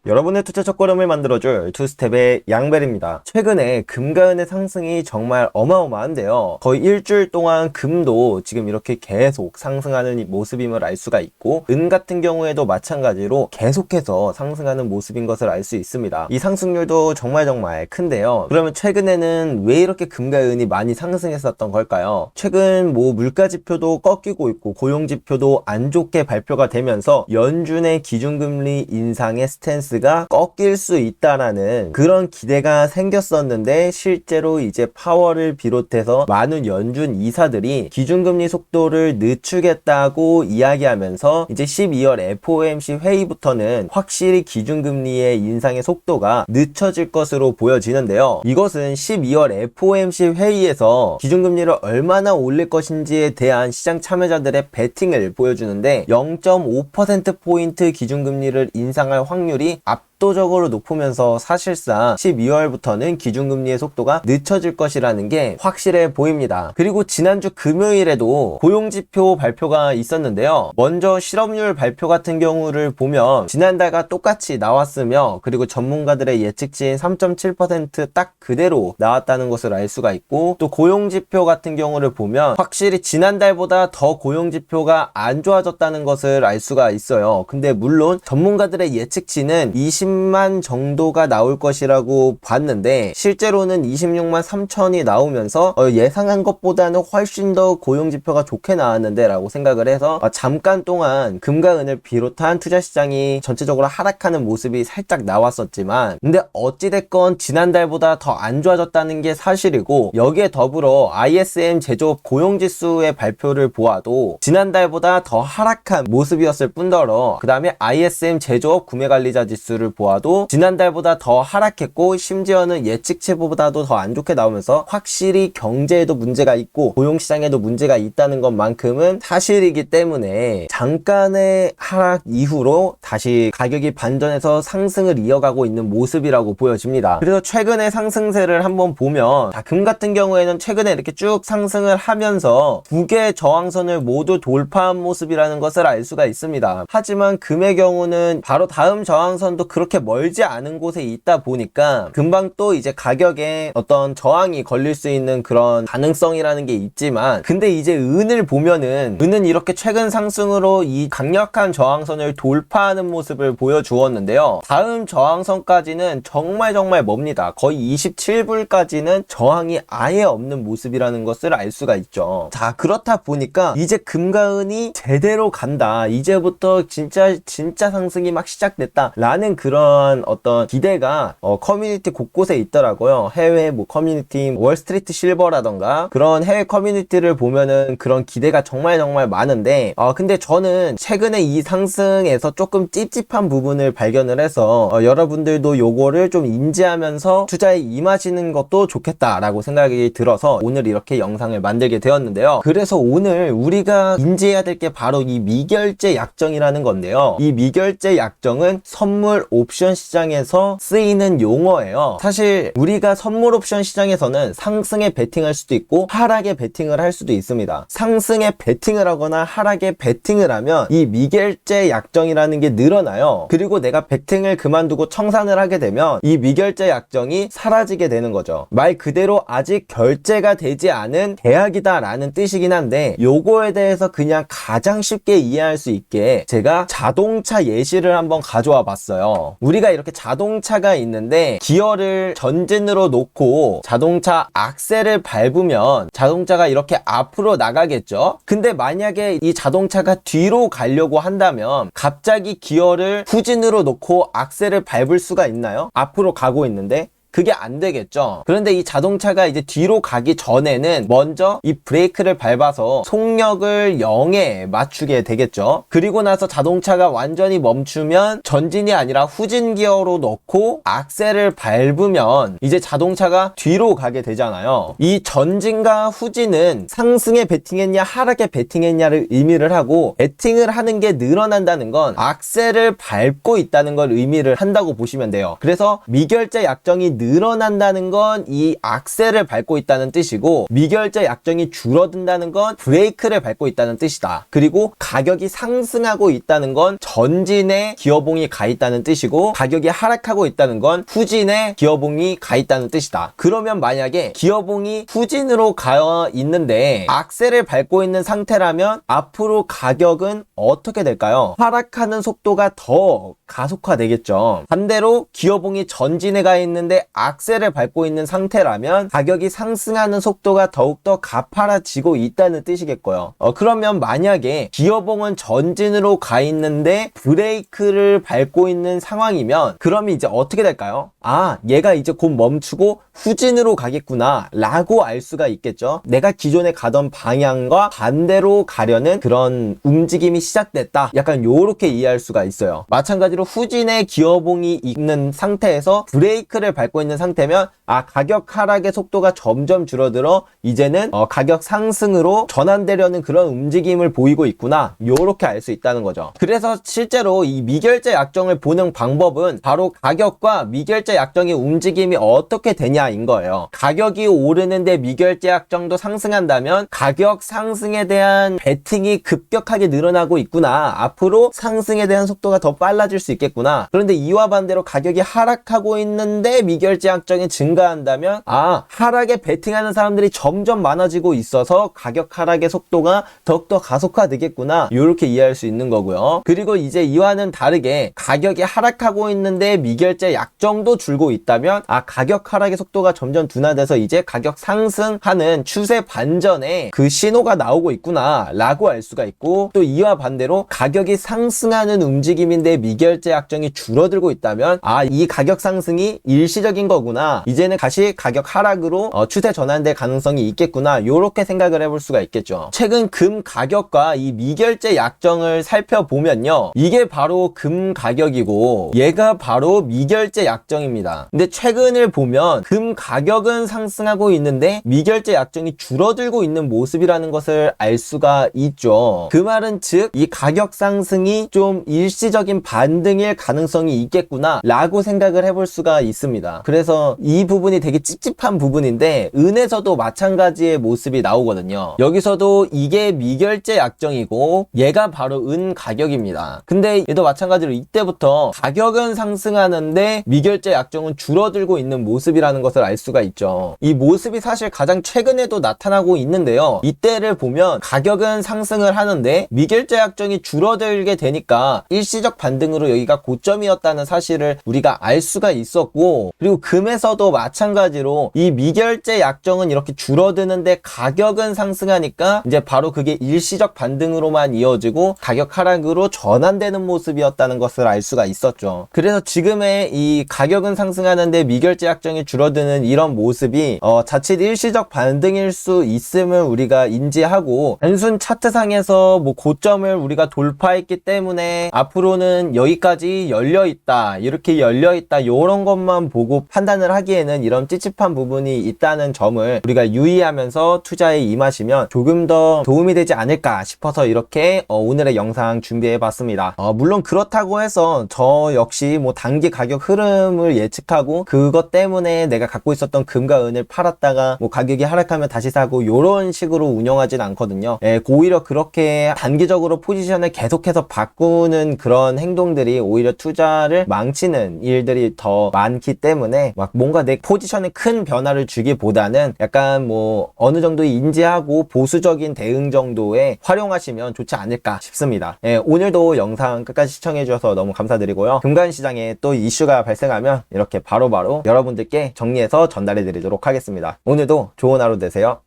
여러분의 투자 첫걸음을 만들어줄 투스텝의 양벨입니다. 최근에 금과 은의 상승이 정말 어마어마한데요. 거의 일주일 동안 금도 지금 이렇게 계속 상승하는 이 모습임을 알 수가 있고, 은 같은 경우에도 마찬가지로 계속해서 상승하는 모습인 것을 알 수 있습니다. 이 상승률도 정말 큰데요. 그러면 최근에는 왜 이렇게 금과 은이 많이 상승했었던 걸까요? 최근 물가 지표도 꺾이고 있고 고용 지표도 안 좋게 발표가 되면서 연준의 기준금리 인상의 스탠스가 꺾일 수 있다라는 그런 기대가 생겼었는데, 실제로 이제 파월을 비롯해서 많은 연준 이사들이 기준금리 속도를 늦추겠다고 이야기하면서 이제 12월 FOMC 회의부터는 확실히 기준금리의 인상의 속도가 늦춰질 것으로 보여지는데요. 이것은 12월 FOMC 회의에서 기준금리를 얼마나 올릴 것인지에 대한 시장 참여자들의 베팅을 보여주는데, 0.5%포인트 기준금리를 인상할 확률이 압도적으로 높으면서 사실상 12월부터는 기준금리의 속도가 늦춰질 것이라는 게 확실해 보입니다. 그리고 지난주 금요일에도 고용지표 발표가 있었는데요. 먼저 실업률 발표 같은 경우를 보면 지난달과 똑같이 나왔으며, 그리고 전문가들의 예측치인 3.7% 딱 그대로 나왔다는 것을 알 수가 있고, 또 고용지표 같은 경우를 보면 확실히 지난달보다 더 고용지표가 안 좋아졌다는 것을 알 수가 있어요. 근데 물론 전문가들의 예측치는 20만 정도가 나올 것이라고 봤는데, 실제로는 26만 3천이 나오면서 예상한 것보다는 훨씬 더 고용지표가 좋게 나왔는데 라고 생각을 해서 잠깐 동안 금과 은을 비롯한 투자시장이 전체적으로 하락하는 모습이 살짝 나왔었지만, 근데 어찌됐건 지난달보다 더 안 좋아졌다는 게 사실이고, 여기에 더불어 ISM 제조업 고용지수의 발표를 보아도 지난달보다 더 하락한 모습이었을 뿐더러, 그 다음에 ISM 제조업 구매관리자 지수를 보아도 지난달보다 더 하락했고, 심지어는 예측치보다도 더 안 좋게 나오면서 확실히 경제에도 문제가 있고 고용시장에도 문제가 있다는 것만큼은 사실이기 때문에, 잠깐의 하락 이후로 다시 가격이 반전해서 상승을 이어가고 있는 모습이라고 보여집니다. 그래서 최근의 상승세를 한번 보면, 금 같은 경우에는 최근에 이렇게 쭉 상승을 하면서 두 개의 저항선을 모두 돌파한 모습이라는 것을 알 수가 있습니다. 하지만 금의 경우는 바로 다음 저항선도 그렇게 멀지 않은 곳에 있다 보니까 금방 또 이제 가격에 어떤 저항이 걸릴 수 있는 그런 가능성이라는 게 있지만, 근데 이제 은을 보면은, 은은 이렇게 최근 상승으로 이 강력한 저항선을 돌파하는 모습을 보여주었는데요. 다음 저항선까지는 정말 멉니다. 거의 27불까지는 저항이 아예 없는 모습이라는 것을 알 수가 있죠. 자, 그렇다 보니까 이제 금과 은이 제대로 간다, 이제부터 진짜 상승이 막 시작됐다 라는 그런 어떤 기대가 커뮤니티 곳곳에 있더라고요. 해외 커뮤니티, 월스트리트 실버라던가 그런 해외 커뮤니티를 보면은 그런 기대가 정말 많은데, 근데 저는 최근에 이 상승에서 조금 찝찝한 부분을 발견을 해서 여러분들도 요거를 좀 인지하면서 투자에 임하시는 것도 좋겠다라고 생각이 들어서 오늘 이렇게 영상을 만들게 되었는데요. 그래서 오늘 우리가 인지해야 될 게 바로 이 미결제 약정이라는 건데요. 이 미결제 약정은 선물 옵션 시장에서 쓰이는 용어예요. 사실 우리가 선물 옵션 시장에서는 상승에 베팅할 수도 있고 하락에 베팅을 할 수도 있습니다. 상승에 베팅을 하거나 하락에 베팅을 하면 이 미결제 약정이라는 게 늘어나요. 그리고 내가 베팅을 그만두고 청산을 하게 되면 이 미결제 약정이 사라지게 되는 거죠. 말 그대로 아직 결제가 되지 않은 계약이다 라는 뜻이긴 한데, 요거에 대해서 그냥 가장 쉽게 이해할 수 있게 제가 자동차 예시를 한번 가져와 봤어요. 우리가 이렇게 자동차가 있는데 기어를 전진으로 놓고 자동차 악셀을 밟으면 자동차가 이렇게 앞으로 나가겠죠. 근데 만약에 이 자동차가 뒤로 가려고 한다면 갑자기 기어를 후진으로 놓고 악셀을 밟을 수가 있나요? 앞으로 가고 있는데 그게 안 되겠죠. 그런데 이 자동차가 이제 뒤로 가기 전에는 먼저 이 브레이크를 밟아서 속력을 0에 맞추게 되겠죠. 그리고 나서 자동차가 완전히 멈추면 전진이 아니라 후진 기어로 넣고 악셀을 밟으면 이제 자동차가 뒤로 가게 되잖아요. 이 전진과 후진은 상승에 베팅했냐 하락에 베팅했냐를 의미를 하고, 베팅을 하는 게 늘어난다는 건 악셀을 밟고 있다는 걸 의미를 한다고 보시면 돼요. 그래서 미결제 약정이 늘어난다는 건 이 악셀을 밟고 있다는 뜻이고, 미결제 약정이 줄어든다는 건 브레이크를 밟고 있다는 뜻이다. 그리고 가격이 상승하고 있다는 건 전진에 기어봉이 가 있다는 뜻이고, 가격이 하락하고 있다는 건 후진에 기어봉이 가 있다는 뜻이다. 그러면 만약에 기어봉이 후진으로 가 있는데 악셀을 밟고 있는 상태라면 앞으로 가격은 어떻게 될까요? 하락하는 속도가 더 가속화되겠죠. 반대로 기어봉이 전진에 가 있는데 악셀을 밟고 있는 상태라면 가격이 상승하는 속도가 더욱더 가파라지고 있다는 뜻이겠고요. 그러면 만약에 기어봉은 전진으로 가 있는데 브레이크를 밟고 있는 상황이면 그러면 이제 어떻게 될까요? 아, 얘가 이제 곧 멈추고 후진으로 가겠구나 라고 알 수가 있겠죠. 내가 기존에 가던 방향과 반대로 가려는 그런 움직임이 시작됐다, 약간 요렇게 이해할 수가 있어요. 마찬가지로 후진에 기어봉이 있는 상태에서 브레이크를 밟고 있는 상태면 아, 가격 하락의 속도가 점점 줄어들어 이제는 가격 상승으로 전환되려는 그런 움직임을 보이고 있구나, 요렇게 알 수 있다는 거죠. 그래서 실제로 이 미결제 약정을 보는 방법은 바로 가격과 미결제 약정의 움직임이 어떻게 되냐인 거예요. 가격이 오르는데 미결제 약정도 상승한다면 가격 상승에 대한 베팅이 급격하게 늘어나고 있구나, 앞으로 상승에 대한 속도가 더 빨라질 수 있겠구나. 그런데 이와 반대로 가격이 하락하고 있는데 미결제 약정이 증가한다면 아, 하락에 베팅하는 사람들이 점점 많아지고 있어서 가격 하락의 속도가 더욱더 가속화되겠구나, 이렇게 이해할 수 있는 거고요. 그리고 이제 이와는 다르게 가격이 하락하고 있는데 미결제 약정도 줄고 있다면 아, 가격 하락의 속도가 점점 둔화돼서 이제 가격 상승하는 추세 반전에 그 신호가 나오고 있구나 라고 알 수가 있고, 또 이와 반대로 가격이 상승하는 움직임인데 미결제 약정이 줄어들고 있다면 아, 이 가격 상승이 일시적인 거구나, 이제는 다시 가격 하락으로 추세 전환될 가능성이 있겠구나, 이렇게 생각을 해볼 수가 있겠죠. 최근 금 가격과 이 미결제 약정을 살펴보면요, 이게 바로 금 가격이고 얘가 바로 미결제 약정입니다. 근데 최근을 보면 금 가격은 상승하고 있는데 미결제 약정이 줄어들고 있는 모습이라는 것을 알 수가 있죠. 그 말은 즉 이 가격 상승이 좀 일시적인 반등일 가능성이 있겠구나 라고 생각을 해볼 수가 있습니다. 그래서 이 부분이 되게 찝찝한 부분인데 은에서도 마찬가지의 모습이 나오거든요. 여기서도 이게 미결제 약정이고 얘가 바로 은 가격입니다. 근데 얘도 마찬가지로 이때부터 가격은 상승하는데 미결제 약정은 줄어들고 있는 모습이라는 것을 알 수가 있죠. 이 모습이 사실 가장 최근에도 나타나고 있는데요, 이때를 보면 가격은 상승을 하는데 미결제 약정이 줄어들게 되니까 일시적 반등으로 여기가 고점이었다는 사실을 우리가 알 수가 있었고, 그리고 금에서도 마찬가지로 이 미결제 약정은 이렇게 줄어드는데 가격은 상승하니까 이제 바로 그게 일시적 반등으로만 이어지고 가격 하락으로 전환되는 모습이었다는 것을 알 수가 있었죠. 그래서 지금의 이 가격은 상승하는데 미결제 약정이 줄어드는 이런 모습이 자칫 일시적 반등일 수 있음을 우리가 인지하고, 단순 차트상에서 뭐 고점을 우리가 돌파했기 때문에 앞으로는 여기까지 열려있다, 이렇게 열려있다, 이런 것만 보고 판단을 하기에는 이런 찝찝한 부분이 있다는 점을 우리가 유의하면서 투자에 임하시면 조금 더 도움이 되지 않을까 싶어서 이렇게 오늘의 영상 준비해 봤습니다. 물론 그렇다고 해서 저 역시 뭐 단기 가격 흐름을 예측하고 그것 때문에 내가 갖고 있었던 금과 은을 팔았다가 뭐 가격이 하락하면 다시 사고 이런 식으로 운영하진 않거든요. 오히려 그렇게 단기적으로 포지션을 계속해서 바꾸는 그런 행동들이 오히려 투자를 망치는 일들이 더 많기 때문에 막 뭔가 내 포지션에 큰 변화를 주기보다는 약간 뭐 어느 정도 인지하고 보수적인 대응 정도에 활용하시면 좋지 않을까 싶습니다. 오늘도 영상 끝까지 시청해 주셔서 너무 감사드리고요. 금간시장에 또 이슈가 발생하면 이렇게 바로바로 여러분들께 정리해서 전달해 드리도록 하겠습니다. 오늘도 좋은 하루 되세요.